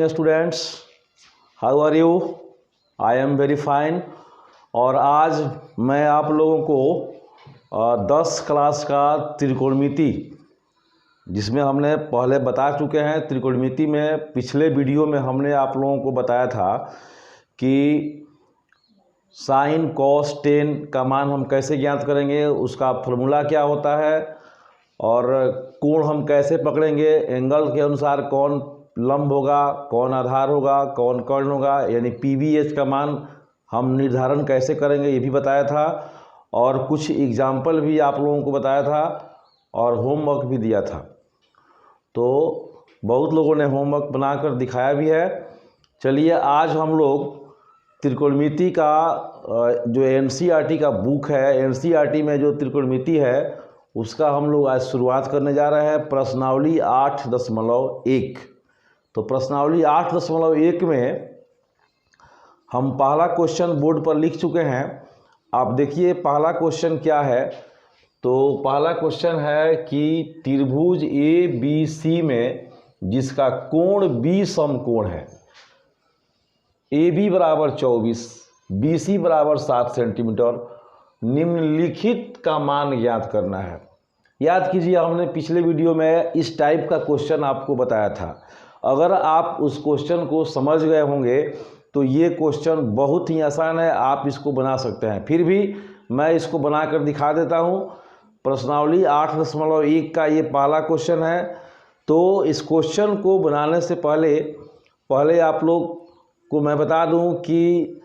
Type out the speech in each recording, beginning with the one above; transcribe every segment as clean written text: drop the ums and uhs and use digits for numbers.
Morning students, how are you? I am very fine. और आज मैं आप लोगों को 10 क्लास का त्रिकोणमिति, जिसमें हमने पहले बता चुके हैं। त्रिकोणमिति में पिछले वीडियो में हमने आप लोगों को बताया था कि साइन कॉस टेन का मान हम कैसे ज्ञात करेंगे, उसका फॉर्मूला क्या होता है, और कोण हम कैसे पकड़ेंगे, एंगल के अनुसार कौन लंब होगा, कौन आधार होगा, कौन कर्ण होगा, यानी PVH का मान हम निर्धारण कैसे करेंगे, ये भी बताया था। और कुछ एग्जाम्पल भी आप लोगों को बताया था और होमवर्क भी दिया था। तो बहुत लोगों ने होमवर्क बनाकर दिखाया भी है। चलिए आज हम लोग त्रिकोणमिति का जो NCERT का बुक है, NCERT में जो त्रिकोणमिति है उसका हम लोग आज शुरुआत करने जा रहे हैं। प्रश्नावली 8.1। तो प्रश्नावली 8.1 में हम पहला क्वेश्चन बोर्ड पर लिख चुके हैं। आप देखिए पहला क्वेश्चन क्या है। तो पहला क्वेश्चन है कि त्रिभुज ABC में जिसका कोण B समकोण है, AB बराबर 24, BC बराबर 7 सेंटीमीटर, निम्नलिखित का मान ज्ञात करना है। याद कीजिए हमने पिछले वीडियो में इस टाइप का क्वेश्चन आपको बताया था। अगर आप उस क्वेश्चन को समझ गए होंगे तो ये क्वेश्चन बहुत ही आसान है, आप इसको बना सकते हैं। फिर भी मैं इसको बनाकर दिखा देता हूँ। प्रश्नावली 8.1 का ये पहला क्वेश्चन है। तो इस क्वेश्चन को बनाने से पहले आप लोग को मैं बता दूं कि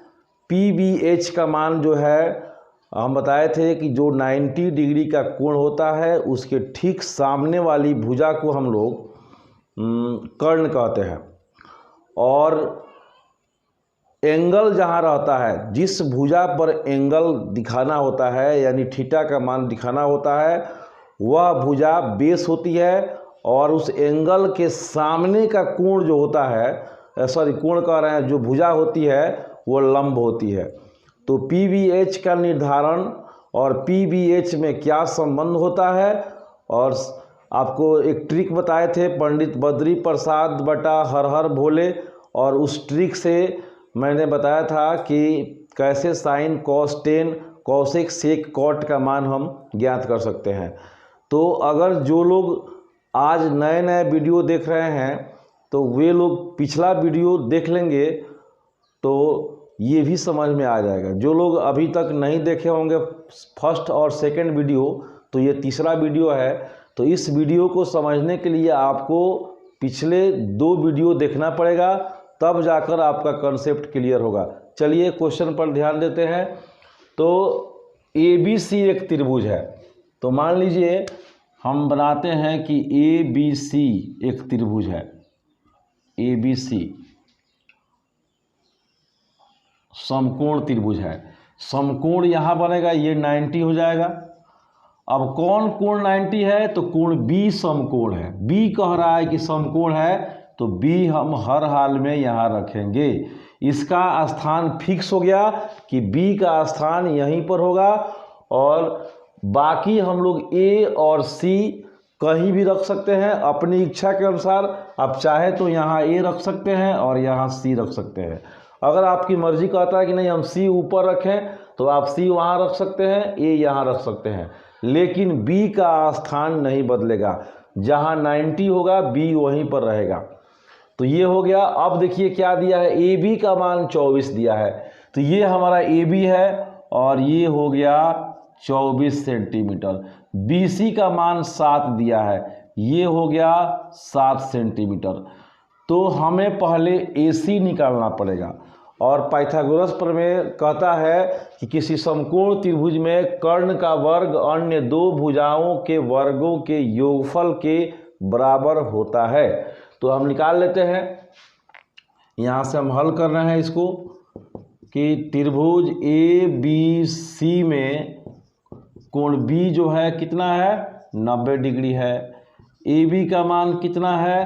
PVH का मान जो है, हम बताए थे कि जो 90 डिग्री का कोण होता है उसके ठीक सामने वाली भुजा को हम लोग कर्ण कहते हैं। और एंगल जहाँ रहता है, जिस भुजा पर एंगल दिखाना होता है यानी थीटा का मान दिखाना होता है, वह भुजा बेस होती है। और उस एंगल के सामने का कोण जो होता है, कोण कह रहे हैं, जो भुजा होती है वो लंब होती है। तो PVH का निर्धारण और PVH में क्या संबंध होता है, और आपको एक ट्रिक बताए थे पंडित बद्री प्रसाद बटा हर हर भोले, और उस ट्रिक से मैंने बताया था कि कैसे sine cos tan cosec sec cot का मान हम ज्ञात कर सकते हैं। तो अगर जो लोग आज नए नए वीडियो देख रहे हैं तो वे लोग पिछला वीडियो देख लेंगे तो ये भी समझ में आ जाएगा। जो लोग अभी तक नहीं देखे होंगे फर्स्ट और सेकंड वीडियो, तो ये तीसरा वीडियो है। तो इस वीडियो को समझने के लिए आपको पिछले 2 वीडियो देखना पड़ेगा, तब जाकर आपका कॉन्सेप्ट क्लियर होगा। चलिए क्वेश्चन पर ध्यान देते हैं। तो ABC एक त्रिभुज है। तो मान लीजिए हम बनाते हैं कि ABC एक त्रिभुज है। ABC समकोण त्रिभुज है। समकोण यहाँ बनेगा, ये 90 हो जाएगा। अब कौन कोण 90 है? तो कोण B समकोण है। B कह रहा है कि समकोण है, तो B हम हर हाल में यहाँ रखेंगे। इसका स्थान फिक्स हो गया कि B का स्थान यहीं पर होगा, और बाकी हम लोग A और C कहीं भी रख सकते हैं अपनी इच्छा के अनुसार। आप चाहे तो यहाँ A रख सकते हैं और यहाँ C रख सकते हैं। अगर आपकी मर्जी कहता है कि नहीं हम C ऊपर रखें, तो आप C वहाँ रख सकते हैं, A यहाँ रख सकते हैं। लेकिन B का स्थान नहीं बदलेगा, जहाँ 90 होगा B वहीं पर रहेगा। तो ये हो गया। अब देखिए क्या दिया है, AB का मान 24 दिया है। तो ये हमारा AB है और ये हो गया 24 सेंटीमीटर। BC का मान 7 दिया है, ये हो गया 7 सेंटीमीटर। तो हमें पहले AC निकालना पड़ेगा। और पाइथागोरस प्रमेय कहता है कि किसी समकोण त्रिभुज में कर्ण का वर्ग अन्य 2 भुजाओं के वर्गों के योगफल के बराबर होता है। तो हम निकाल लेते हैं। यहाँ से हम हल कर रहे हैं इसको कि त्रिभुज ABC में कोण B जो है कितना है, 90 डिग्री है। AB का मान कितना है,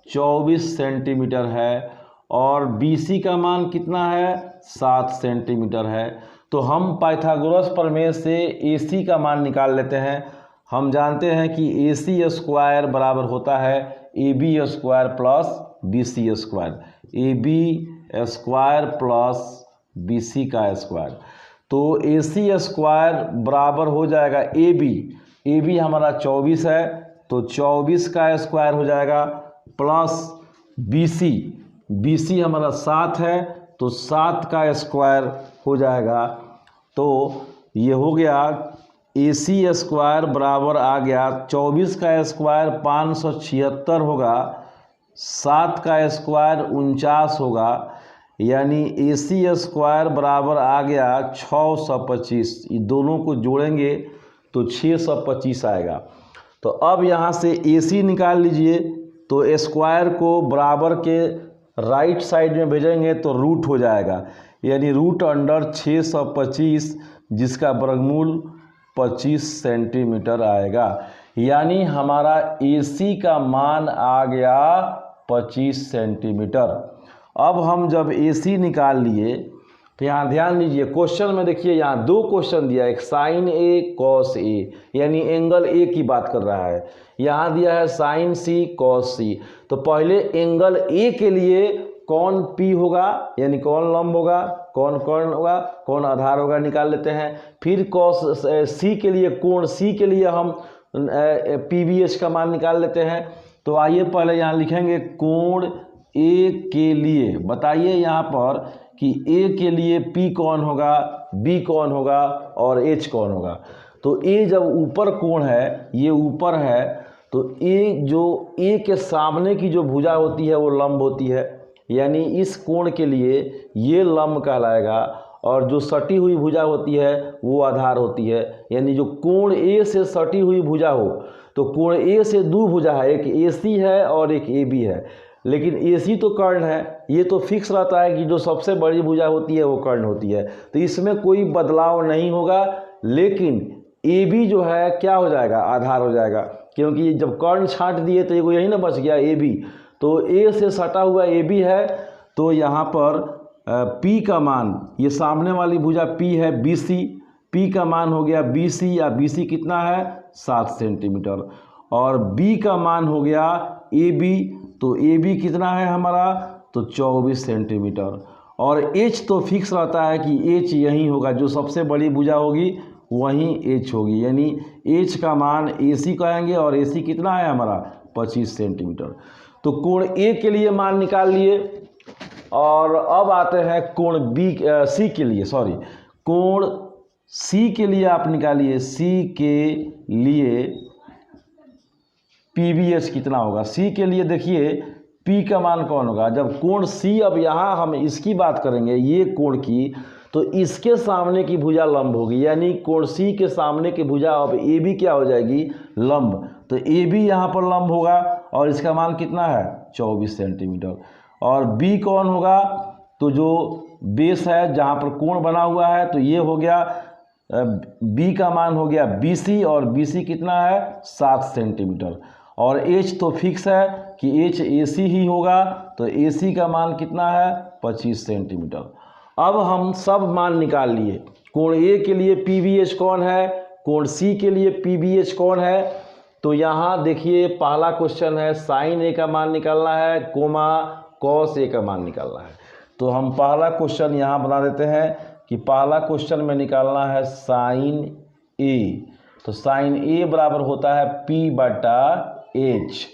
24 सेंटीमीटर है। और BC का मान कितना है, 7 सेंटीमीटर है। तो हम पाइथागोरस प्रमेय से AC का मान निकाल लेते हैं। हम जानते हैं कि AC स्क्वायर बराबर होता है AB square plus B C square, A B square plus B C का स्क्वायर। तो ए सी स्क्वायर बराबर हो जाएगा ए बी हमारा 24 है तो 24 का स्क्वायर हो जाएगा, प्लस बी सी हमारा 7 है तो 7 का स्क्वायर हो जाएगा। तो ये हो गया ए सी स्क्वायर बराबर आ गया 24 का स्क्वायर 576 होगा, 7 का स्क्वायर 49 होगा, यानी ए सी स्क्वायर बराबर आ गया 625। ये दोनों को जोड़ेंगे तो 625 आएगा। तो अब यहाँ से ए सी निकाल लीजिए, तो स्क्वायर को बराबर के राइट साइड में भेजेंगे तो रूट हो जाएगा, यानी रूट अंडर 625 जिसका वर्गमूल 25 सेंटीमीटर आएगा। यानी हमारा ए सी का मान आ गया 25 सेंटीमीटर। अब हम जब ए सी निकाल लिए तो यहाँ ध्यान दीजिए, क्वेश्चन में देखिए यहाँ दो क्वेश्चन दिया, एक साइन ए कॉस ए, यानी एंगल ए की बात कर रहा है। यहाँ दिया है साइन सी कॉस सी। तो पहले एंगल ए के लिए कौन पी होगा, यानी कौन लंब होगा, कौन कर्ण होगा, कौन आधार होगा, निकाल लेते हैं। फिर कॉस सी के लिए, कोण सी के लिए हम पी बी एच का मान निकाल लेते हैं। तो आइए पहले यहाँ लिखेंगे कोण ए के लिए, बताइए यहाँ पर कि ए के लिए पी कौन होगा, बी कौन होगा और एच कौन होगा। तो ए जब ऊपर कोण है, ये ऊपर है, तो ए के सामने की जो भुजा होती है वो लंब होती है, यानी इस कोण के लिए ये लंब कहलाएगा, और जो सटी हुई भुजा होती है वो आधार होती है। यानी जो कोण ए से सटी हुई भुजा हो, तो कोण ए से दो भुजा है, एक ए सी है और एक ए बी है, लेकिन ए सी तो कर्ण है, ये तो फिक्स रहता है कि जो सबसे बड़ी भुजा होती है वो कर्ण होती है, तो इसमें कोई बदलाव नहीं होगा। लेकिन ए बी जो है क्या हो जाएगा, आधार हो जाएगा, क्योंकि जब कर्ण छांट दिए तो ये यही ना बच गया ए बी। तो ए से सटा हुआ ए बी है, तो यहाँ पर P का मान, ये सामने वाली भुजा P है बी सी, P का मान हो गया बी सी, या बी सी कितना है 7 सेंटीमीटर, और B का मान हो गया ए बी, तो ए बी कितना है हमारा, तो 24 सेंटीमीटर। और H तो फिक्स रहता है कि H यही होगा, जो सबसे बड़ी भुजा होगी वहीं H होगी, यानी H का मान AC कहेंगे, और AC कितना है हमारा 25 सेंटीमीटर। तो कोण A के लिए मान निकाल लिए, और अब आते हैं कोण C के लिए, कोण C के लिए आप निकालिए, C के लिए PBH कितना होगा। C के लिए देखिए P का मान कौन होगा, जब कोण C, अब यहाँ हम इसकी बात करेंगे, ये कोण की, तो इसके सामने की भुजा लंब होगी, यानी कोण C के सामने की भुजा अब AB क्या हो जाएगी, लंब। तो AB यहाँ पर लंब होगा, और इसका मान कितना है 24 सेंटीमीटर। और B कौन होगा, तो जो बेस है जहाँ पर कोण बना हुआ है, तो ये हो गया B का मान हो गया BC, और BC कितना है 7 सेंटीमीटर। और H तो फिक्स है कि H AC ही होगा, तो AC का मान कितना है 25 सेंटीमीटर। अब हम सब मान निकाल लिए, कोण A के लिए PBH कौन है, कोण C के लिए PBH कौन है। तो यहाँ देखिए पहला क्वेश्चन है साइन A का मान निकालना है, कोमा कॉस A का मान निकालना है। तो हम पहला क्वेश्चन यहाँ बना देते हैं कि पहला क्वेश्चन में निकालना है साइन A। तो साइन A बराबर होता है P/H।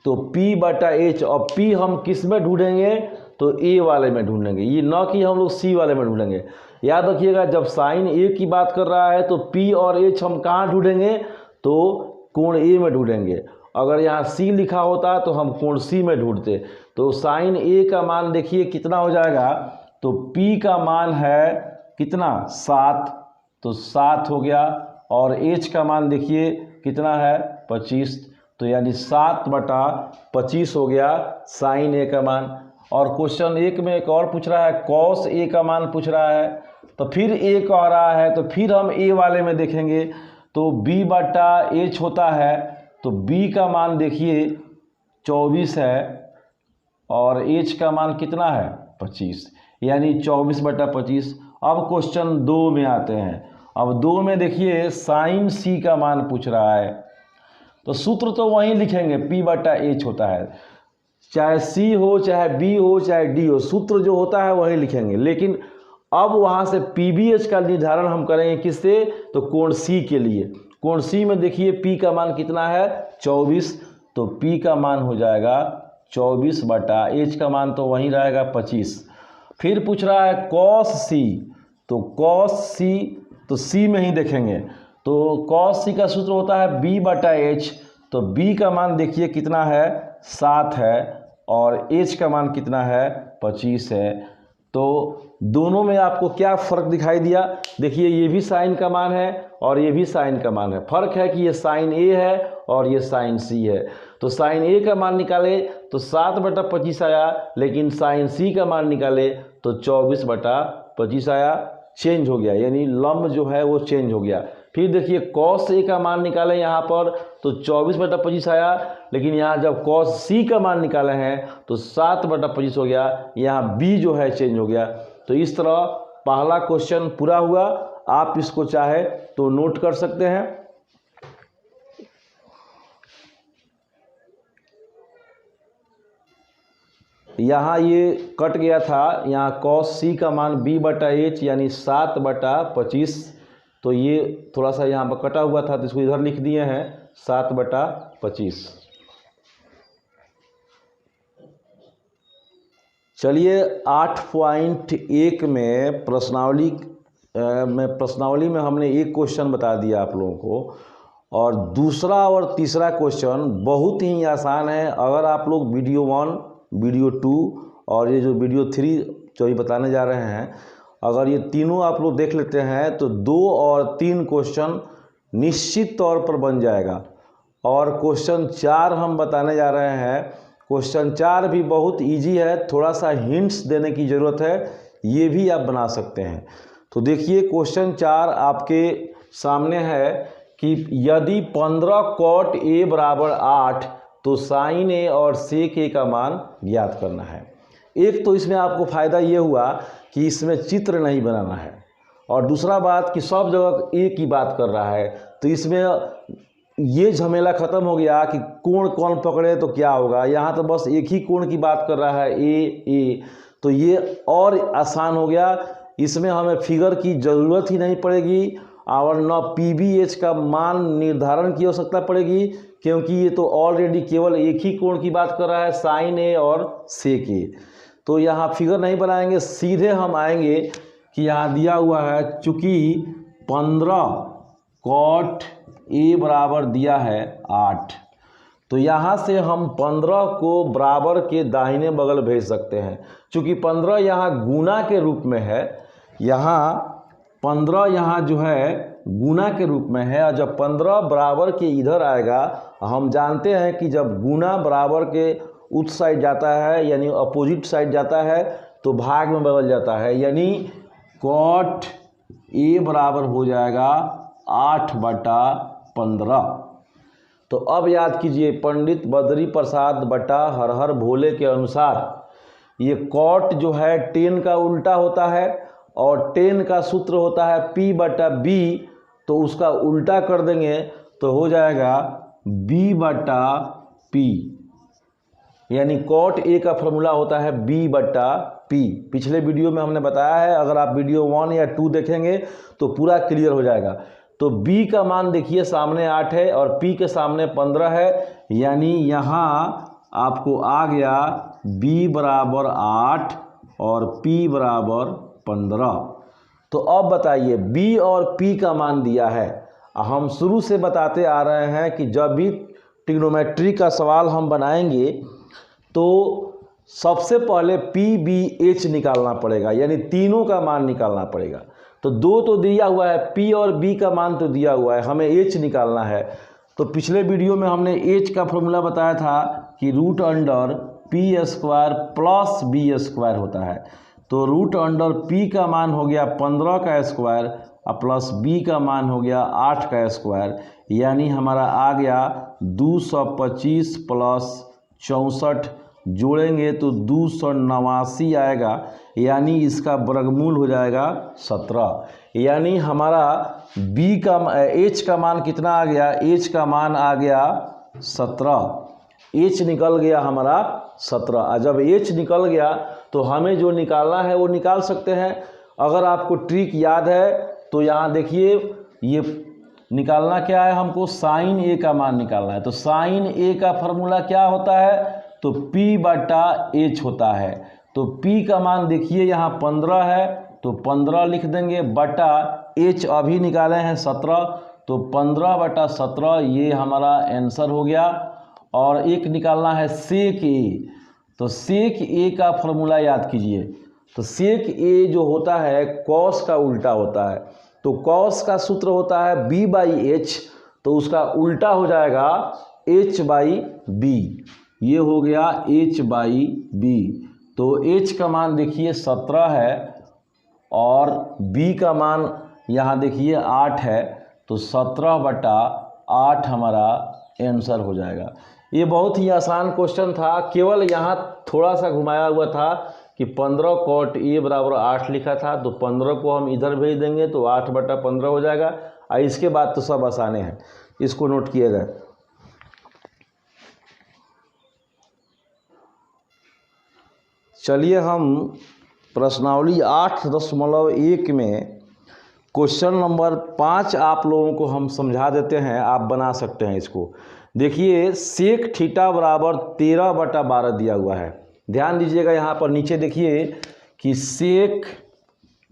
तो P/H, और P हम किस में ढूंढेंगे, तो A वाले में ढूंढेंगे, ये ना कि हम लोग C वाले में ढूंढेंगे। याद रखिएगा, जब साइन A की बात कर रहा है तो P और H हम कहाँ ढूंढेंगे, तो कोण A में ढूंढेंगे। अगर यहाँ C लिखा होता तो हम कोण C में ढूंढते। तो साइन A का मान देखिए कितना हो जाएगा, तो P का मान है कितना 7, तो 7 हो गया, और H का मान देखिए कितना है 25, तो यानी 7/25 हो गया साइन A का मान। और क्वेश्चन 1 में एक और पूछ रहा है, कॉस A का मान पूछ रहा है, तो फिर A कह रहा है, तो फिर हम A वाले में देखेंगे, तो B/H होता है, तो B का मान देखिए 24 है, और H का मान कितना है 25, यानी 24/25। अब क्वेश्चन 2 में आते हैं। अब 2 में देखिए साइन C का मान पूछ रहा है, तो सूत्र तो वहीं लिखेंगे P/H होता है। चाहे सी हो, चाहे बी हो, चाहे डी हो, सूत्र जो होता है वही लिखेंगे। लेकिन अब वहाँ से पीबीएच का निर्धारण हम करेंगे किससे, तो कोण सी के लिए। कोण सी में देखिए पी का मान कितना है 24, तो पी का मान हो जाएगा 24 बटा एच का मान तो वहीं रहेगा 25। फिर पूछ रहा है कॉस सी, तो कॉस सी तो सी में ही देखेंगे, तो कॉस सी का सूत्र होता है बी बटा एच, तो बी का मान देखिए कितना है 7 है और एच का मान कितना है 25 है। तो दोनों में आपको क्या फ़र्क दिखाई दिया, देखिए ये भी साइन का मान है और ये भी साइन का मान है। फ़र्क है कि ये साइन ए है और ये साइन सी है। तो साइन ए का मान निकाले तो 7 बटा 25 आया, लेकिन साइन सी का मान निकाले तो 24 बटा 25 आया। चेंज हो गया, यानी लंब जो है वो चेंज हो गया। फिर देखिए कॉस ए का मान निकाले यहाँ पर तो 24 बटा 25 आया, लेकिन यहाँ जब कॉस सी का मान निकाले हैं तो 7 बटा 25 हो गया, यहाँ बी जो है चेंज हो गया। तो इस तरह पहला क्वेश्चन पूरा हुआ। आप इसको चाहे तो नोट कर सकते हैं। यहाँ ये कट गया था, यहाँ कॉस सी का मान बी बटा एच यानी 7 बटा 25, तो ये थोड़ा सा यहाँ पर कटा हुआ था तो इसको इधर लिख दिए हैं 7 बटा 25। चलिए 8.1 में प्रश्नावली में हमने एक क्वेश्चन बता दिया आप लोगों को, और दूसरा और तीसरा क्वेश्चन बहुत ही आसान है। अगर आप लोग वीडियो 1, वीडियो 2 और ये जो वीडियो 3 जो ही बताने जा रहे हैं, अगर ये तीनों आप लोग देख लेते हैं तो 2 और 3 क्वेश्चन निश्चित तौर पर बन जाएगा। और क्वेश्चन 4 हम बताने जा रहे हैं। क्वेश्चन 4 भी बहुत इजी है, थोड़ा सा हिंट्स देने की ज़रूरत है, ये भी आप बना सकते हैं। तो देखिए क्वेश्चन 4 आपके सामने है कि यदि 15 कॉट ए बराबर 8 तो साइन ए और सेक ए का मान ज्ञात करना है। एक तो इसमें आपको फ़ायदा ये हुआ कि इसमें चित्र नहीं बनाना है, और दूसरा बात कि सब जगह ए की बात कर रहा है, तो इसमें ये झमेला ख़त्म हो गया कि कोण कौन पकड़े तो क्या होगा। यहाँ तो बस एक ही कोण की बात कर रहा है ए, तो ये और आसान हो गया। इसमें हमें फिगर की ज़रूरत ही नहीं पड़ेगी और न पीबीएच का मान निर्धारण की आवश्यकता पड़ेगी, क्योंकि ये तो ऑलरेडी केवल एक ही कोण की बात कर रहा है, साइन ए और सेक ए। तो यहाँ फिगर नहीं बनाएंगे, सीधे हम आएंगे कि यहाँ दिया हुआ है चूँकि 15 कॉट ए बराबर दिया है 8, तो यहाँ से हम 15 को बराबर के दाहिने बगल भेज सकते हैं। चूँकि 15 यहाँ गुना के रूप में है, यहाँ 15 यहाँ जो है गुना के रूप में है, और जब 15 बराबर के इधर आएगा, हम जानते हैं कि जब गुना बराबर के उस साइड जाता है यानी अपोजिट साइड जाता है तो भाग में बदल जाता है, यानी कॉट ए बराबर हो जाएगा 8 बटा 15। तो अब याद कीजिए पंडित बद्री प्रसाद बटा हर हर भोले के अनुसार ये कॉट जो है 10 का उल्टा होता है, और 10 का सूत्र होता है P बटा B, तो उसका उल्टा कर देंगे तो हो जाएगा B बटा P, यानी कॉट A का फॉर्मूला होता है B बटा P। पिछले वीडियो में हमने बताया है, अगर आप वीडियो 1 या 2 देखेंगे तो पूरा क्लियर हो जाएगा। तो B का मान देखिए सामने 8 है और P के सामने 15 है, यानी यहाँ आपको आ गया B बराबर 8 और P बराबर 15। तो अब बताइए B और P का मान दिया है। हम शुरू से बताते आ रहे हैं कि जब भी ट्रिग्नोमेट्री का सवाल हम बनाएंगे तो सबसे पहले PBH निकालना पड़ेगा, यानी तीनों का मान निकालना पड़ेगा। तो 2 तो दिया हुआ है, P और B का मान तो दिया हुआ है, हमें H निकालना है। तो पिछले वीडियो में हमने H का फॉर्मूला बताया था कि root under P square plus B square होता है। तो रूट अंडर P का मान हो गया 15 का स्क्वायर और प्लस B का मान हो गया 8 का स्क्वायर, यानी हमारा आ गया 225 प्लस 64, जोड़ेंगे तो 289 आएगा, यानी इसका वर्गमूल हो जाएगा 17। यानी हमारा H का मान कितना आ गया, H का मान आ गया 17। h निकल गया हमारा 17। जब h निकल गया तो हमें जो निकालना है वो निकाल सकते हैं। अगर आपको ट्रिक याद है तो यहाँ देखिए, ये निकालना क्या है, हमको साइन a का मान निकालना है। तो साइन a का फॉर्मूला क्या होता है, तो p/h होता है। तो p का मान देखिए यहाँ 15 है, तो 15 लिख देंगे, बटा h अभी निकाले हैं 17, तो 15/17 ये हमारा आंसर हो गया। और एक निकालना है सेक a, तो सेक a का फॉर्मूला याद कीजिए। तो सेक a जो होता है कॉस का उल्टा होता है। तो कॉस का सूत्र होता है b/h, तो उसका उल्टा हो जाएगा h/b। ये हो गया h/b। तो h का मान देखिए 17 है और b का मान यहाँ देखिए 8 है, तो 17/8 हमारा आंसर हो जाएगा। ये बहुत ही आसान क्वेश्चन था, केवल यहाँ थोड़ा सा घुमाया हुआ था कि 15 cot a बराबर 8 लिखा था, तो 15 को हम इधर भेज देंगे तो 8/15 हो जाएगा। और इसके बाद तो सब आसाने हैं, इसको नोट किएगा। चलिए हम प्रश्नावली 8.1 में क्वेश्चन नंबर 5 आप लोगों को हम समझा देते हैं, आप बना सकते हैं इसको। देखिए सेक थीटा बराबर 13/12 दिया हुआ है। ध्यान दीजिएगा यहाँ पर नीचे देखिए कि सेक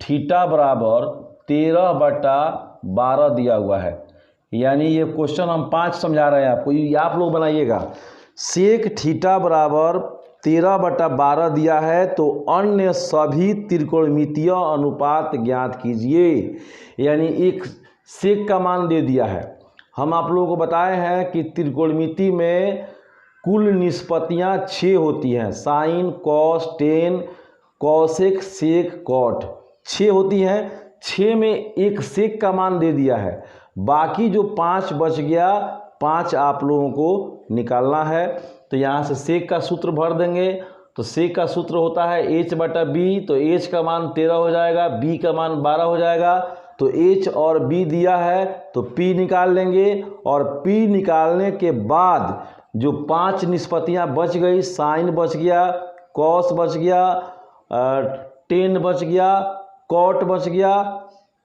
थीटा बराबर 13/12 दिया हुआ है। यानी ये क्वेश्चन हम 5 समझा रहे हैं आपको, ये आप लोग बनाइएगा। सेक थीटा बराबर 13/12 दिया है, तो अन्य सभी त्रिकोणमितीय अनुपात ज्ञात कीजिए। यानी एक सेक का मान दे दिया है। हम आप लोगों को बताए हैं कि त्रिकोणमिति में कुल निष्पत्तियां 6 होती हैं, sign, cos, tan, cosec, sec, cot 6 होती हैं। 6 में एक सेक का मान दे दिया है, बाकी जो 5 बच गया, 5 आप लोगों को निकालना है। तो यहाँ से सेक का सूत्र भर देंगे। तो सेक का सूत्र होता है h/b, तो h का मान 13 हो जाएगा, b का मान 12 हो जाएगा। तो h और b दिया है तो p निकाल लेंगे, और p निकालने के बाद जो 5 निष्पत्तियाँ बच गई, साइन बच गया, कॉस बच गया, टेन बच गया, कॉट बच गया,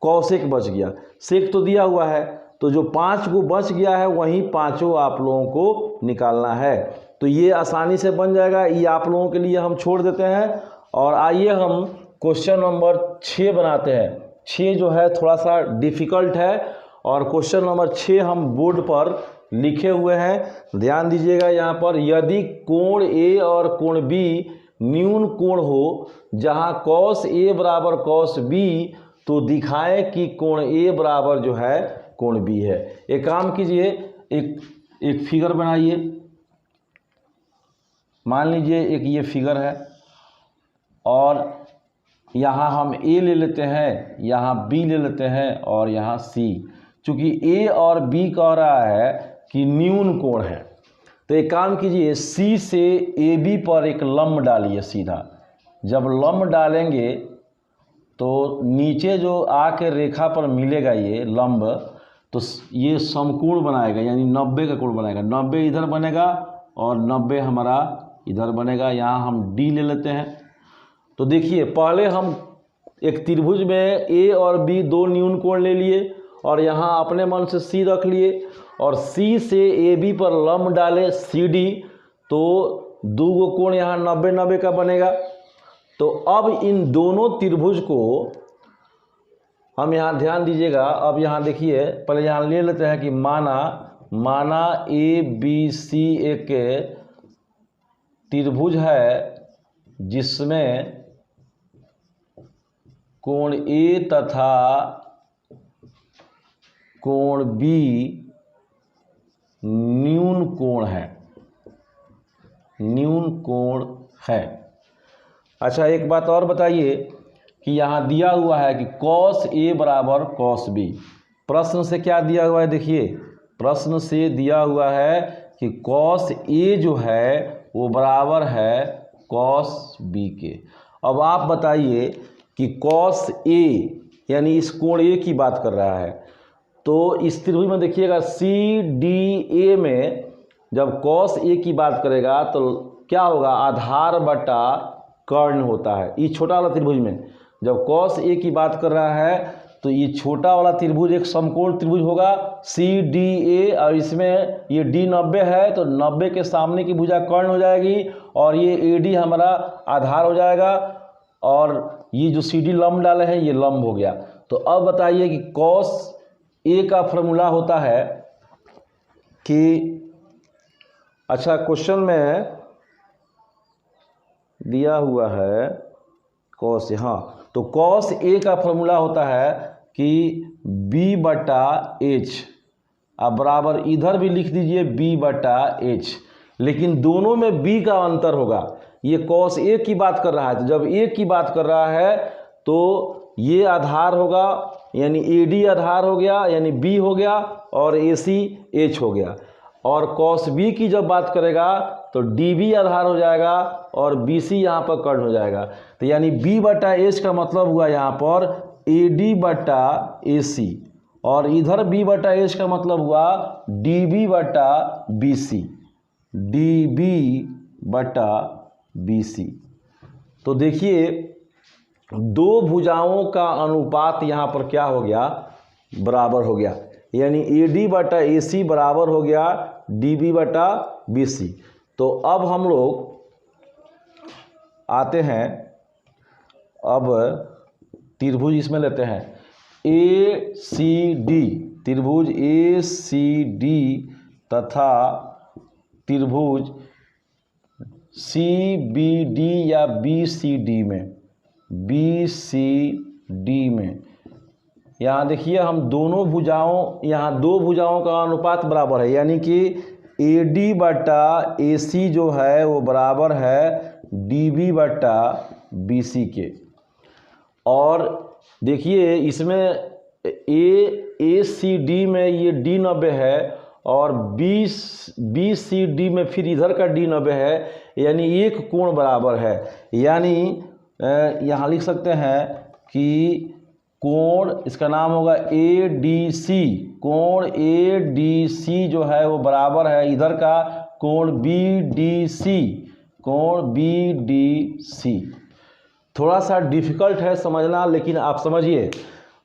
कॉसेक बच गया। सेक तो दिया हुआ है, तो जो 5 को बच गया है वहीं पाँचों आप लोगों को निकालना है। तो ये आसानी से बन जाएगा, ये आप लोगों के लिए हम छोड़ देते हैं। और आइए हम क्वेश्चन नंबर 6 बनाते हैं। 6 जो है थोड़ा सा डिफ़िकल्ट है, और क्वेश्चन नंबर 6 हम बोर्ड पर लिखे हुए हैं। ध्यान दीजिएगा यहाँ पर, यदि कोण A और कोण B न्यून कोण हो, जहाँ कॉस A बराबर कॉस B, तो दिखाएं कि कोण A बराबर जो है कोण B है। एक काम कीजिए, एक फिगर बनाइए। मान लीजिए एक ये फिगर है, और यहाँ हम A ले लेते हैं, यहाँ B ले लेते हैं, और यहाँ C। चूँकि A और B कह रहा है कि न्यून कोण है, तो एक काम कीजिए, C से AB पर एक लंब डालिए सीधा। जब लंब डालेंगे तो नीचे जो आके रेखा पर मिलेगा ये लंब, तो ये समकोण बनाएगा, यानी 90 का कोण बनाएगा। 90 इधर बनेगा और 90 हमारा इधर बनेगा। यहाँ हम D ले लेते हैं। तो देखिए पहले हम एक त्रिभुज में A और B दो न्यून कोण ले लिए, और यहाँ अपने मन से C रख लिए, और C से AB पर लंब डाले CD, तो दो गो कोण यहाँ 90-90 का बनेगा। तो अब इन दोनों त्रिभुज को हम यहाँ ध्यान दीजिएगा, अब यहाँ देखिए, पहले यहाँ ले लेते हैं कि माना ABC एक त्रिभुज है जिसमें कोण A तथा कोण B न्यून कोण है, न्यून कोण है। अच्छा एक बात और बताइए कि यहाँ दिया हुआ है कि cos A बराबर cos B। प्रश्न से क्या दिया हुआ है, देखिए प्रश्न से दिया हुआ है कि cos A जो है वो बराबर है cos B के। अब आप बताइए कि cos A यानी इस कोण A की बात कर रहा है, तो इस त्रिभुज में देखिएगा CDA में जब कॉस ए की बात करेगा तो क्या होगा, आधार बटा कर्ण होता है। ये छोटा वाला त्रिभुज में जब कॉस ए की बात कर रहा है तो ये छोटा वाला त्रिभुज एक समकोण त्रिभुज होगा CDA, और इसमें ये D 90 है तो 90 के सामने की भुजा कर्ण हो जाएगी और ये AD हमारा आधार हो जाएगा, और ये जो CD लंब डाले हैं ये लंब हो गया। तो अब बताइए कि कॉस ए का फॉर्मूला होता है कि, अच्छा क्वेश्चन में दिया हुआ है कॉस, हाँ, तो कॉस ए का फॉर्मूला होता है कि B/H, अब बराबर इधर भी लिख दीजिए B/H, लेकिन दोनों में B का अंतर होगा। ये कॉस ए की बात कर रहा है, तो जब ए की बात कर रहा है तो ये आधार होगा यानी AD आधार हो गया यानी B हो गया और AC H हो गया, और कॉस बी की जब बात करेगा तो DB आधार हो जाएगा और BC यहाँ पर कर्ण हो जाएगा। तो यानी B/H का मतलब हुआ यहाँ पर AD/AC, और इधर B/H का मतलब हुआ DB/BC, DB/BC। तो देखिए दो भुजाओं का अनुपात यहाँ पर क्या हो गया, बराबर हो गया, यानी AD/AC बराबर हो गया DB/BC। तो अब हम लोग आते हैं, अब त्रिभुज इसमें लेते हैं ACD, त्रिभुज ACD तथा त्रिभुज CBD या BCD में यहाँ देखिए हम दोनों भुजाओं, यहाँ दो भुजाओं का अनुपात बराबर है, यानी कि AD/AC जो है वो बराबर है DB/BC के। और देखिए इसमें ACD में ये D 90 है और BCD में फिर इधर का D 90 है, यानी एक कोण बराबर है। यानी यहाँ लिख सकते हैं कि कोण, इसका नाम होगा ADC, कोण ADC जो है वो बराबर है इधर का कोण BDC, कोण BDC। थोड़ा सा डिफिकल्ट है समझना, लेकिन आप समझिए,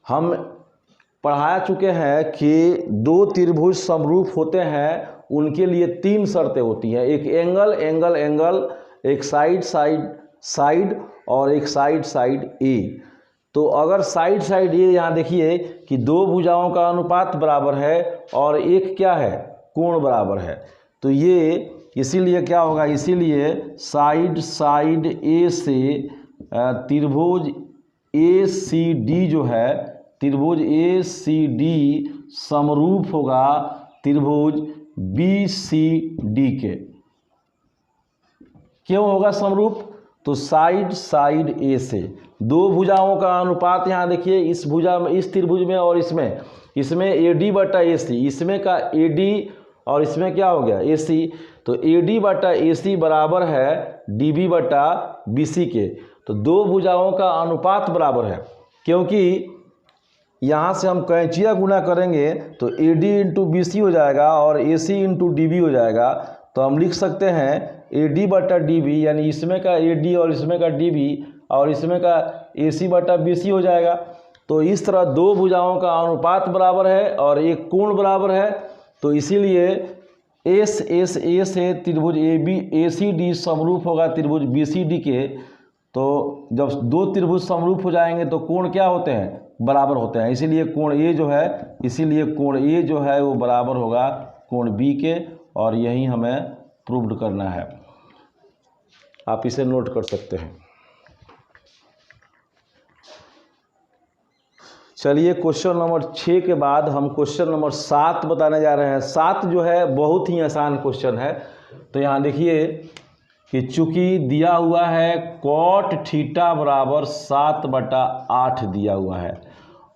हम पढ़ा चुके हैं कि दो त्रिभुज समरूप होते हैं उनके लिए तीन शर्तें होती हैं, एक एंगल एंगल एंगल, एक साइड साइड साइड और एक साइड साइड ए। तो अगर साइड साइड ए, यहाँ देखिए कि दो भुजाओं का अनुपात बराबर है और एक क्या है, कोण बराबर है, तो ये इसीलिए क्या होगा, इसीलिए साइड साइड ए से त्रिभुज ACD जो है, त्रिभुज ACD समरूप होगा त्रिभुज BCD के। क्यों होगा समरूप, तो साइड साइड ए से दो भुजाओं का अनुपात, यहाँ देखिए इस भुजा में, इस त्रिभुज में और इसमें AD/AC, इसमें का AD और इसमें क्या हो गया AC, तो AD/AC बराबर है DB/BC के। तो दो भुजाओं का अनुपात बराबर है, क्योंकि यहाँ से हम कैंचिया गुना करेंगे तो AD × BC हो जाएगा और AC × DB हो जाएगा। तो हम लिख सकते हैं AD/DB, यानी इसमें का AD और इसमें का DB और इसमें का AC/BC हो जाएगा। तो इस तरह दो भुजाओं का अनुपात बराबर है और एक कोण बराबर है, तो इसीलिए SSA से त्रिभुज ACD समरूप होगा त्रिभुज BCD के। तो जब दो त्रिभुज समरूप हो जाएंगे तो कोण क्या होते हैं, बराबर होते हैं, इसीलिए कोण A जो है, इसीलिए कोण A जो है वो बराबर होगा कोण B के, और यही हमें प्रूव्ड करना है। आप इसे नोट कर सकते हैं। चलिए क्वेश्चन नंबर 6 के बाद हम क्वेश्चन नंबर 7 बताने जा रहे हैं। 7 जो है बहुत ही आसान क्वेश्चन है। तो यहाँ देखिए कि चूंकि दिया हुआ है cot थीटा बराबर 7/8 दिया हुआ है,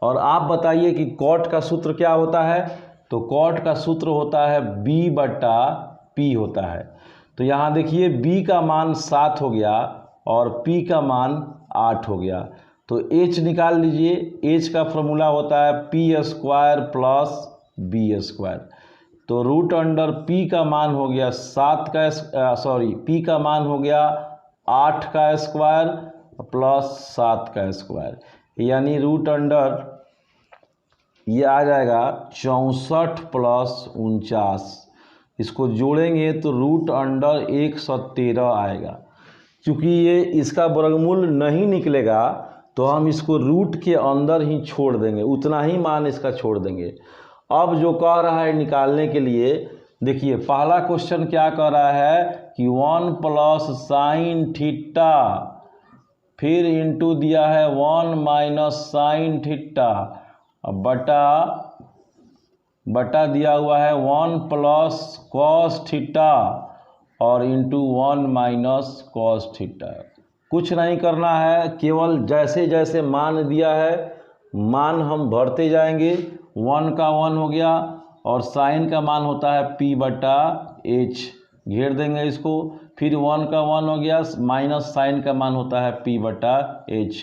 और आप बताइए कि cot का सूत्र क्या होता है, तो cot का सूत्र होता है B/P होता है। तो यहाँ देखिए B का मान 7 हो गया और P का मान 8 हो गया, तो H निकाल लीजिए। H का फॉर्मूला होता है P² + B²। तो रूट अंडर पी का मान हो गया 7 पी का मान हो गया 8 का स्क्वायर प्लस 7 का स्क्वायर, यानी रूट अंडर ये आ जाएगा 64 प्लस 49। इसको जोड़ेंगे तो रूट अंडर 113 आएगा। क्योंकि ये इसका वर्गमूल नहीं निकलेगा तो हम इसको रूट के अंदर ही छोड़ देंगे, उतना ही मान इसका छोड़ देंगे। अब जो कह रहा है निकालने के लिए, देखिए पहला क्वेश्चन क्या कह रहा है कि 1 प्लस साइन थीटा, फिर इंटू दिया है 1 माइनस साइन थीटा, अब बटा दिया हुआ है 1 प्लस कॉस थीटा और इंटू 1 माइनस कॉस थीटा। कुछ नहीं करना है, केवल जैसे जैसे मान दिया है मान हम भरते जाएंगे। 1 का 1 हो गया और साइन का मान होता है p बटा h, घेर देंगे इसको। फिर 1 का 1 हो गया, माइनस साइन का मान होता है p बटा h,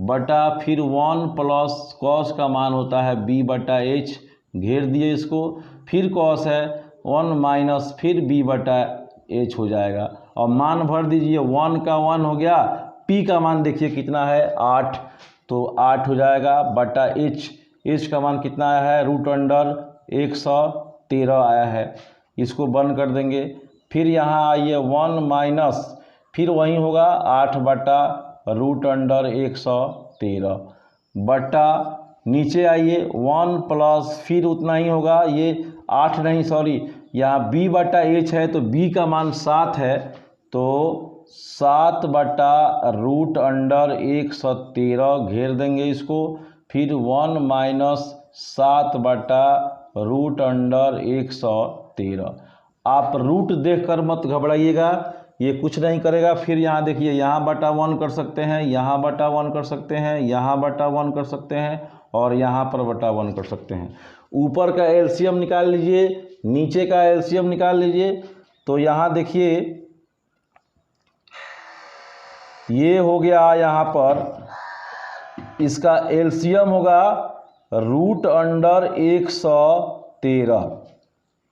बटा फिर 1 प्लस कॉस का मान होता है b बटा h, घेर दिए इसको। फिर कॉस है 1 माइनस फिर b बटा h हो जाएगा और मान भर दीजिए। 1 का 1 हो गया, p का मान देखिए कितना है 8, तो 8 हो जाएगा बटा h का मान कितना आया है रूट अंडर 113 आया है। इसको बंद कर देंगे। फिर यहाँ आइए 1 माइनस फिर वही होगा 8 बटा रूट अंडर 113 बटा नीचे आइए 1 प्लस फिर उतना ही होगा, ये 8 नहीं सॉरी यहाँ b बटा h है तो b का मान 7 है, तो 7 बटा रूट अंडर 113 घेर देंगे इसको। फिर 1 माइनस 7 बटा रूट अंडर 113। आप रूट देखकर मत घबराइएगा, ये कुछ नहीं करेगा। फिर यहाँ देखिए यहाँ बटा 1 कर सकते हैं, यहाँ बटा 1 कर सकते हैं, यहाँ बटा 1 कर सकते हैं और यहाँ पर बटा 1 कर सकते हैं। ऊपर का एलसीएम निकाल लीजिए, नीचे का एलसीएम निकाल लीजिए। तो यहाँ देखिए ये हो गया, यहाँ पर इसका एलसीएम होगा रूट अंडर 113।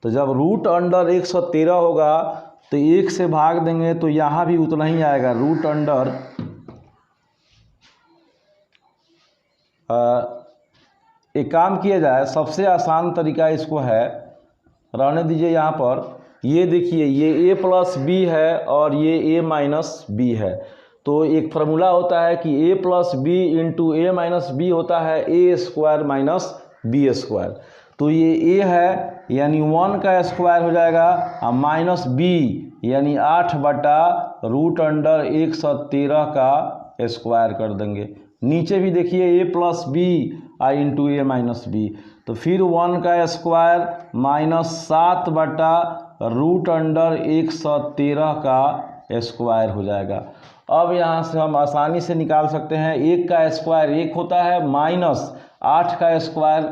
तो जब रूट अंडर 113 होगा तो 1 से भाग देंगे तो यहाँ भी उतना ही आएगा। रूट अंडर एक काम किया जाए, सबसे आसान तरीका इसको है, रहने दीजिए यहाँ पर। ये देखिए ये a प्लस बी है और ये a माइनस बी है। तो एक फार्मूला होता है कि a plus B into A minus B होता है a square minus B square. तो ये a है यानी 1 का स्क्वायर हो जाएगा और माइनस b यानी 8 बटा रूट अंडर 113 का स्क्वायर कर देंगे। नीचे भी देखिए a plus B into A minus B, तो फिर 1 का स्क्वायर माइनस 7 बटा रूट अंडर 113 का स्क्वायर हो जाएगा। अब यहाँ से हम आसानी से निकाल सकते हैं, 1 का स्क्वायर 1 होता है, माइनस 8 का स्क्वायर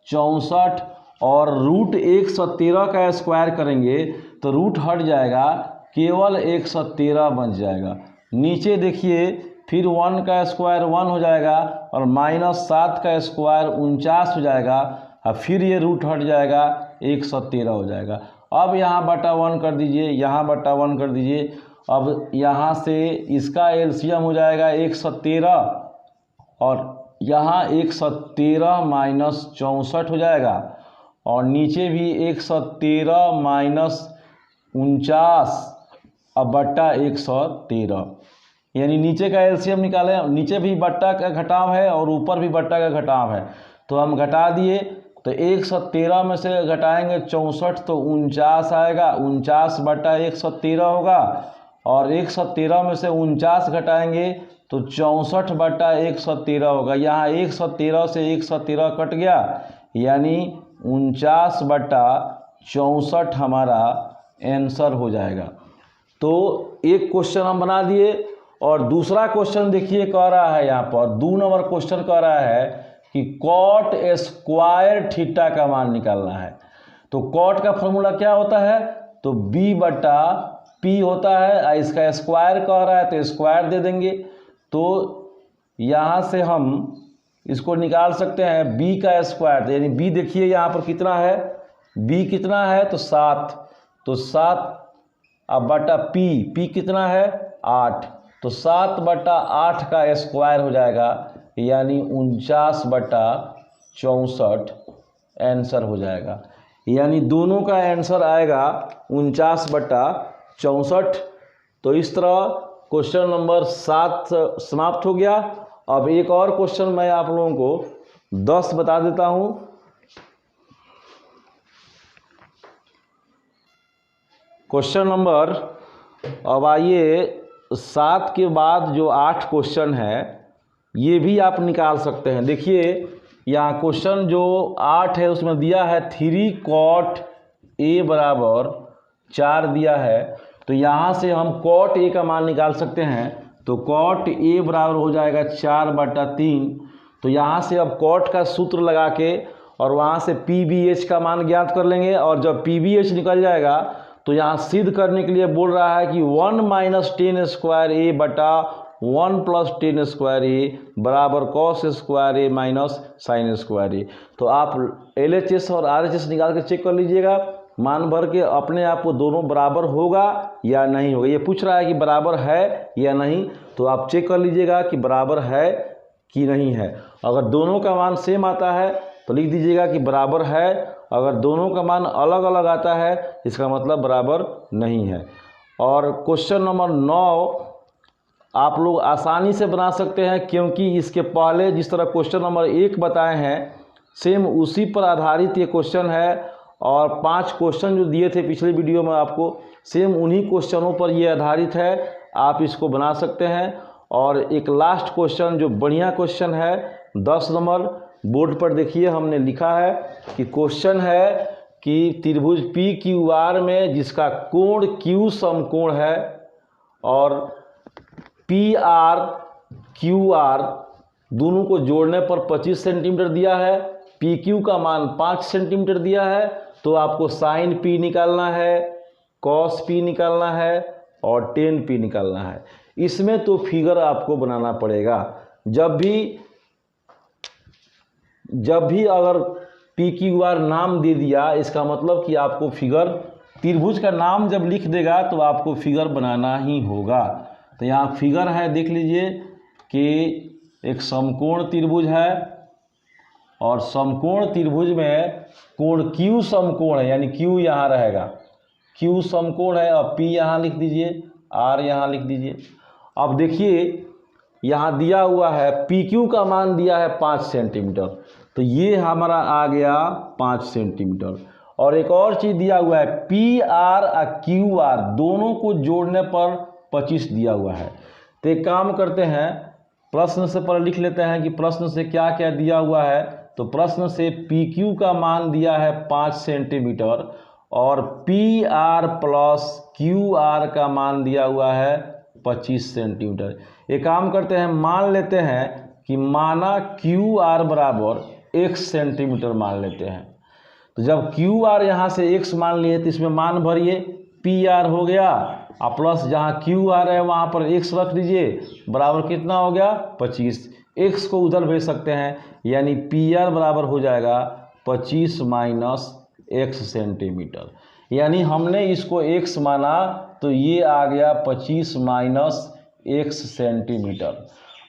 64 और रूट 113 का स्क्वायर करेंगे तो रूट हट जाएगा, केवल 113 बन जाएगा। नीचे देखिए फिर 1 का स्क्वायर 1 हो जाएगा और माइनस 7 का स्क्वायर 49 हो जाएगा और फिर ये रूट हट जाएगा 113 हो जाएगा। अब यहाँ बटा 1 कर दीजिए, यहाँ बटा 1 कर दीजिए। अब यहाँ से इसका एलसीएम हो जाएगा 113 और यहाँ 113 माइनस 64 हो जाएगा और नीचे भी 113 माइनस 49 अब बट्टा 113, यानी नीचे का एलसीएम निकालें। नीचे भी बट्टा का घटाव है और ऊपर भी बट्टा का घटाव है, तो हम घटा दिए। तो 113 में से घटाएंगे 64 तो 49 आएगा, 49 बटा 113 होगा और 113 में से 49 घटाएंगे तो 64 बटा 113 होगा। यहाँ 113 से 113 कट गया, यानी 49 बटा 64 हमारा आंसर हो जाएगा। तो एक क्वेश्चन हम बना दिए और दूसरा क्वेश्चन देखिए कह रहा है, यहाँ पर 2 नंबर क्वेश्चन कह रहा है कि कॉट स्क्वायर थीटा का मान निकालना है। तो कॉट का फॉर्मूला क्या होता है, तो b बटा p होता है, इसका स्क्वायर कह रहा है तो स्क्वायर दे देंगे। तो यहाँ से हम इसको निकाल सकते हैं b का स्क्वायर, यानी b देखिए यहाँ पर कितना है, बी कितना है तो 7, तो 7 अब बटा पी कितना है 8, तो 7/8 का स्क्वायर हो जाएगा, यानी 49/64 आंसर हो जाएगा। यानी दोनों का आंसर आएगा 49/64। तो इस तरह क्वेश्चन नंबर 7 समाप्त हो गया। अब एक और क्वेश्चन मैं आप लोगों को 10 बता देता हूं। क्वेश्चन नंबर, अब आइए 7 के बाद जो 8 क्वेश्चन है ये भी आप निकाल सकते हैं। देखिए यहाँ क्वेश्चन जो 8 है उसमें दिया है 3 cot A बराबर 4 दिया है, तो यहाँ से हम cot A का मान निकाल सकते हैं। तो cot A बराबर हो जाएगा 4/3। तो यहाँ से अब cot का सूत्र लगा के और वहाँ से PBH का मान ज्ञात कर लेंगे, और जब PBH निकल जाएगा तो यहाँ सिद्ध करने के लिए बोल रहा है कि 1 - 10 स्क्वायर A बटा 1 + 10 स्क्वायर A बराबर cos square A minus sine square A। तो आप LHS और RHS निकाल के चेक कर लीजिएगा, मान भर के अपने आप को दोनों बराबर होगा या नहीं होगा। ये पूछ रहा है कि बराबर है या नहीं, तो आप चेक कर लीजिएगा कि बराबर है कि नहीं है। अगर दोनों का मान सेम आता है तो लिख दीजिएगा कि बराबर है, अगर दोनों का मान अलग अलग आता है इसका मतलब बराबर नहीं है। और क्वेश्चन नंबर 9 आप लोग आसानी से बना सकते हैं, क्योंकि इसके पहले जिस तरह क्वेश्चन नंबर 1 बताए हैं सेम उसी पर आधारित ये क्वेश्चन है, और 5 क्वेश्चन जो दिए थे पिछले वीडियो में आपको सेम उन्हीं क्वेश्चनों पर ये आधारित है। आप इसको बना सकते हैं। और एक लास्ट क्वेश्चन जो बढ़िया क्वेश्चन है 10 नंबर, बोर्ड पर देखिए हमने लिखा है कि क्वेश्चन है कि त्रिभुज PQR में जिसका कोण Q समकोण है और PR QR दोनों को जोड़ने पर 25 सेंटीमीटर दिया है, PQ का मान 5 सेंटीमीटर दिया है, तो आपको साइन P निकालना है, कॉस P निकालना है और टेन P निकालना है। इसमें तो फिगर आपको बनाना पड़ेगा। जब भी अगर PQR नाम दे दिया इसका मतलब कि आपको फिगर, त्रिभुज का नाम जब लिख देगा तो आपको फिगर बनाना ही होगा। तो यहाँ फिगर है, देख लीजिए कि एक समकोण त्रिभुज है और समकोण त्रिभुज में कोण Q समकोण है, यानी Q यहाँ रहेगा, Q समकोण है, और P यहाँ लिख दीजिए, R यहाँ लिख दीजिए। अब देखिए यहाँ दिया हुआ है PQ का मान दिया है 5 सेंटीमीटर, तो ये हमारा आ गया 5 सेंटीमीटर। और एक और चीज़ दिया हुआ है PR और QR दोनों को जोड़ने पर 25 दिया हुआ है। तो एक काम करते हैं, प्रश्न से पहले लिख लेते हैं कि प्रश्न से क्या क्या दिया हुआ है। तो प्रश्न से PQ का मान दिया है 5 सेंटीमीटर और PR + QR का मान दिया हुआ है 25 सेंटीमीटर। एक काम करते हैं, मान लेते हैं कि माना QR बराबर x सेंटीमीटर मान लेते हैं। तो जब QR यहाँ से x मान लिए तो इसमें मान भरिए, PR हो गया और प्लस जहाँ QR है वहाँ पर x रख दीजिए, बराबर कितना हो गया 25। x को उधर भेज सकते हैं, यानी PR बराबर हो जाएगा 25 - x सेंटीमीटर। यानी हमने इसको x माना तो ये आ गया 25 - x सेंटीमीटर।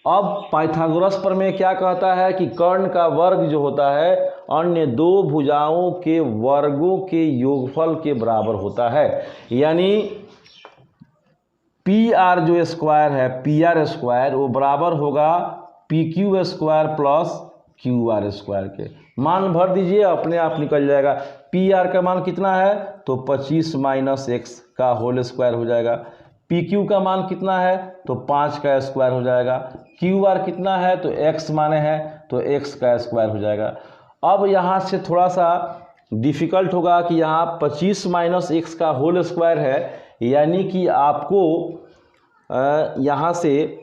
अब पाइथागोरस प्रमेय क्या कहता है कि कर्ण का वर्ग जो होता है अन्य दो भुजाओं के वर्गों के योगफल के बराबर होता है। यानी PR जो स्क्वायर है, PR स्क्वायर, वो बराबर होगा PQ square plus QR square के। मान भर दीजिए, अपने आप निकल जाएगा। PR का मान कितना है तो 25 - x का होल स्क्वायर हो जाएगा। PQ का मान कितना है तो 5 का स्क्वायर हो जाएगा। QR कितना है तो x माने हैं तो x का स्क्वायर हो जाएगा। अब यहाँ से थोड़ा सा डिफ़िकल्ट होगा कि यहाँ 25 - x का होल स्क्वायर है, यानी कि आपको यहाँ से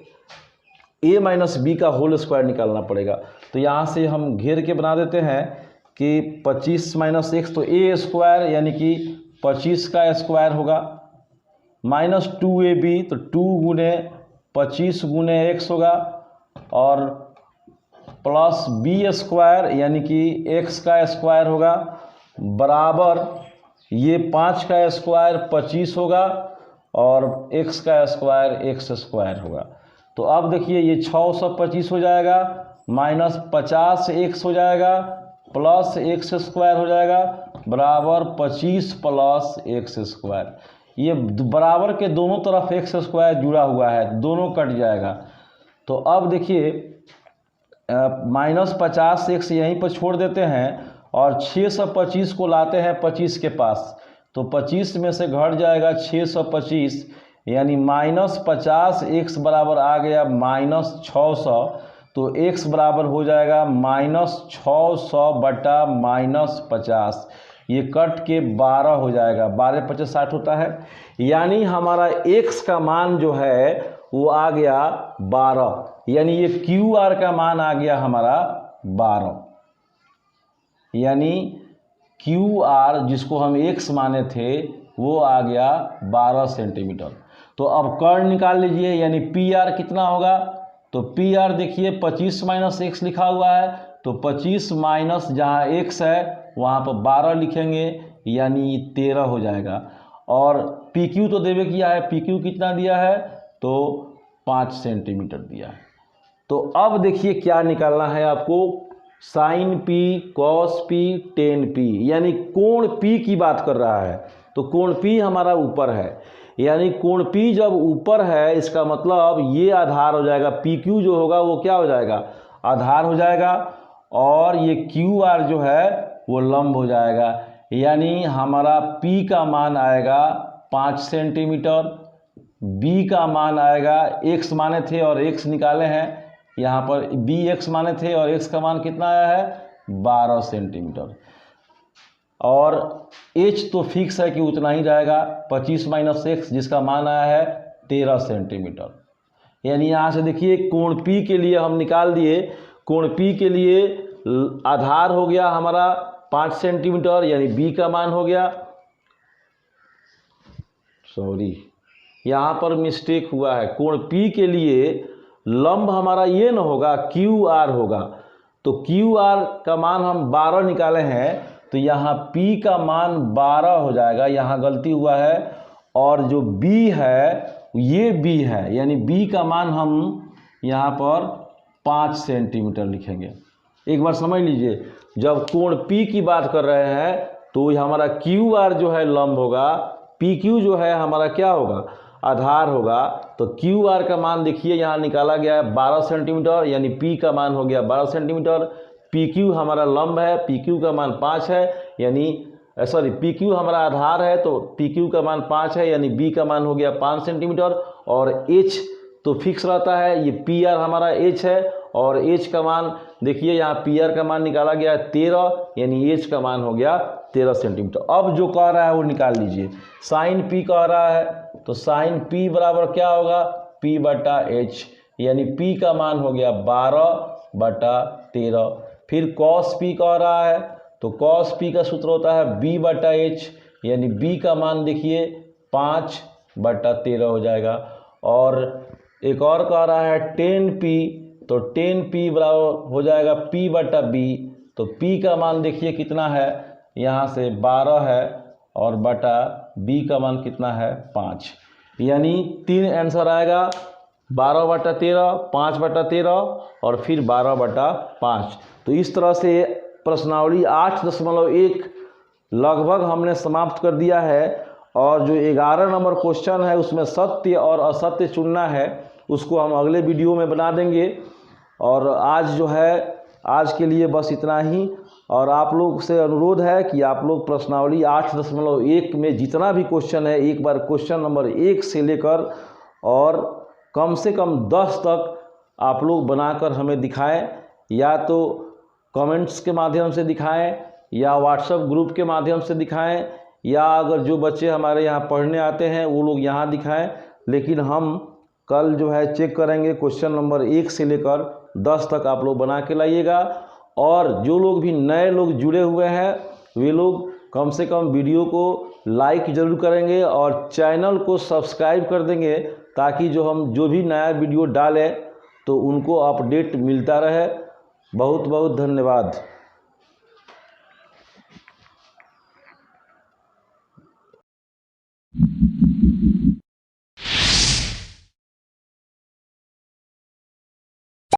a - b का होल स्क्वायर निकालना पड़ेगा। तो यहाँ से हम घेर के बना देते हैं कि 25 - x तो a स्क्वायर यानी कि 25 का स्क्वायर होगा, माइनस 2ab तो 2 × 25 × x होगा, और प्लस b स्क्वायर यानी कि x का स्क्वायर होगा, बराबर ये 5 का स्क्वायर 25 होगा और x का स्क्वायर x स्क्वायर होगा। तो अब देखिए ये 625 हो जाएगा माइनस 50x हो जाएगा प्लस x स्क्वायर हो जाएगा बराबर 25 प्लस x स्क्वायर। ये बराबर के दोनों तरफ x स्क्वायर जुड़ा हुआ है, दोनों कट जाएगा। तो अब देखिए माइनस 50x यहीं पर छोड़ देते हैं और 625 को लाते हैं 25 के पास, तो 25 में से घट जाएगा 625 यानी माइनस 50x बराबर आ गया माइनस 600। तो x बराबर हो जाएगा माइनस 600 बटा माइनस 50, ये कट के 12 हो जाएगा, 12 × 50 = 60 होता है। यानी हमारा x का मान जो है वो आ गया 12, यानी ये QR का मान आ गया हमारा 12, यानी QR जिसको हम x माने थे वो आ गया 12 सेंटीमीटर। तो अब कर्ण निकाल लीजिए, यानी PR कितना होगा, तो PR देखिए 25 माइनस x लिखा हुआ है, तो 25 माइनस जहाँ x है वहाँ पर 12 लिखेंगे यानी 13 हो जाएगा। और PQ तो देवे किया है, PQ कितना दिया है, तो 5 सेंटीमीटर दिया है। तो अब देखिए क्या निकालना है आपको, sine P, cos P, tan P, यानी कोण P की बात कर रहा है। तो कोण P हमारा ऊपर है, यानी कोण P जब ऊपर है इसका मतलब ये आधार हो जाएगा, PQ जो होगा वो क्या हो जाएगा, आधार हो जाएगा, और ये QR जो है वो लंब हो जाएगा। यानी हमारा P का मान आएगा 5 सेंटीमीटर, B का मान आएगा, x माने थे और x निकाले हैं, यहाँ पर bx माने थे और x का मान कितना आया है 12 सेंटीमीटर, और h तो फिक्स है कि उतना ही रहेगा 25 माइनस x जिसका मान आया है 13 सेंटीमीटर। यानी यहाँ से देखिए कोण P के लिए हम निकाल दिए, कोण P के लिए आधार हो गया हमारा 5 सेंटीमीटर, यानी B का मान हो गया, सॉरी यहाँ पर मिस्टेक हुआ है, कोण P के लिए लंब हमारा ये न होगा QR होगा। तो QR का मान हम 12 निकाले हैं, तो यहाँ P का मान 12 हो जाएगा, यहाँ गलती हुआ है, और जो B है ये B है, यानी B का मान हम यहाँ पर 5 सेंटीमीटर लिखेंगे। एक बार समझ लीजिए, जब कोण P की बात कर रहे हैं तो हमारा QR जो है लंब होगा, PQ जो है हमारा क्या होगा, आधार होगा। तो QR का मान देखिए यहाँ निकाला गया है 12 सेंटीमीटर, यानी P का मान हो गया 12 सेंटीमीटर, PQ हमारा लंब है, PQ का मान 5 है, यानी सॉरी PQ हमारा आधार है तो PQ का मान 5 है, यानी B का मान हो गया 5 सेंटीमीटर, और H तो फिक्स रहता है, ये PR हमारा H है, और H का मान देखिए यहाँ PR का मान निकाला गया है 13, यानी H का मान हो गया 13 सेंटीमीटर। अब जो कह रहा है वो निकाल लीजिए, साइन P कह रहा है, तो साइन P बराबर क्या होगा, P बटा H, यानी P का मान हो गया 12 बटा 13। फिर कॉस P कह रहा है, तो कॉस P का सूत्र होता है B बटा H, यानी B का मान देखिए 5 बटा 13 हो जाएगा। और एक और कह रहा है टेन P, तो टेन P बराबर हो जाएगा P बटा B, तो P का मान देखिए कितना है, यहाँ से 12 है, और बटा B का मान कितना है 5, यानी 3 आंसर आएगा, 12 बटा 13, 5 बटा 13 और फिर 12 बटा 5। तो इस तरह से प्रश्नावली 8.1 लगभग हमने समाप्त कर दिया है, और जो 11 नंबर क्वेश्चन है उसमें सत्य और असत्य चुनना है, उसको हम अगले वीडियो में बना देंगे। और आज जो है आज के लिए बस इतना ही, और आप लोग से अनुरोध है कि आप लोग प्रश्नावली 8.1 में जितना भी क्वेश्चन है एक बार क्वेश्चन नंबर 1 से लेकर और कम से कम 10 तक आप लोग बनाकर हमें दिखाएं, या तो कमेंट्स के माध्यम से दिखाएं, या व्हाट्सएप ग्रुप के माध्यम से दिखाएं, या अगर जो बच्चे हमारे यहाँ पढ़ने आते हैं वो लोग यहाँ दिखाएं। लेकिन हम कल जो है चेक करेंगे, क्वेश्चन नंबर 1 से लेकर 10 तक आप लोग बना के लाइएगा। और जो लोग भी नए लोग जुड़े हुए हैं वे लोग कम से कम वीडियो को लाइक ज़रूर करेंगे और चैनल को सब्सक्राइब कर देंगे, ताकि हम जो भी नया वीडियो डालें तो उनको अपडेट मिलता रहे। बहुत बहुत धन्यवाद।